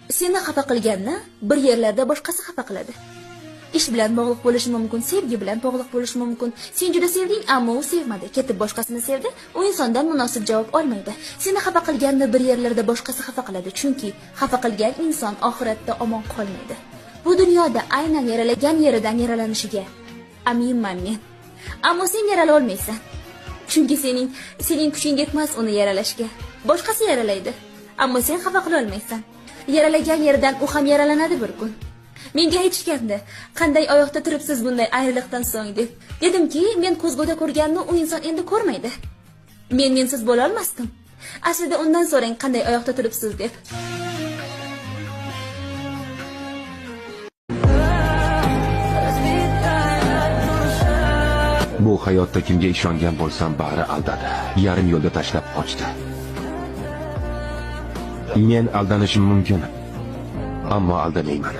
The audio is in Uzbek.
Seni xafa qilganni bir yerlarda boshqasi xafa qiladi. Ish bilan bog'liq bo'lishi mumkin, sevgi bilan bog'liq bo'lishi mumkin. Sen juda sevding, ammo u sevmadi. Ketib boshqasini sevdi, u insondan munosib javob olmaydi. Seni xafa qilganni bir yerlarda boshqasi xafa qiladi, chunki xafa qilgan inson oxiratda omon qolmaydi. Bu dunyoda aynan yaralagan yeridan yaralanishiga aminman men. Ammo sen yarala olmaysan. Chunki sening kuching yetmas uni yaralashga. Boshqasi yaralaydi, ammo sen xafa qila olmaysan. Yaralagan yeridan u ham yaralanadi bir kun. Menga aytishganda, qanday oyoqda turibsiz bunday ayriliqdan so'ng deb. Dedimki, men ko'zguda ko'rganni u inson endi ko'rmaydi. Mensiz bo'la olmasdim. Aslida undan so'rang qanday oyoqda turibsiz deb. Bu hayotda kimga ishongan bo'lsam, bari aldadi. Yarim yo'lda tashlab qochdi. Men aldanishim mumkin, ammo aldamayman.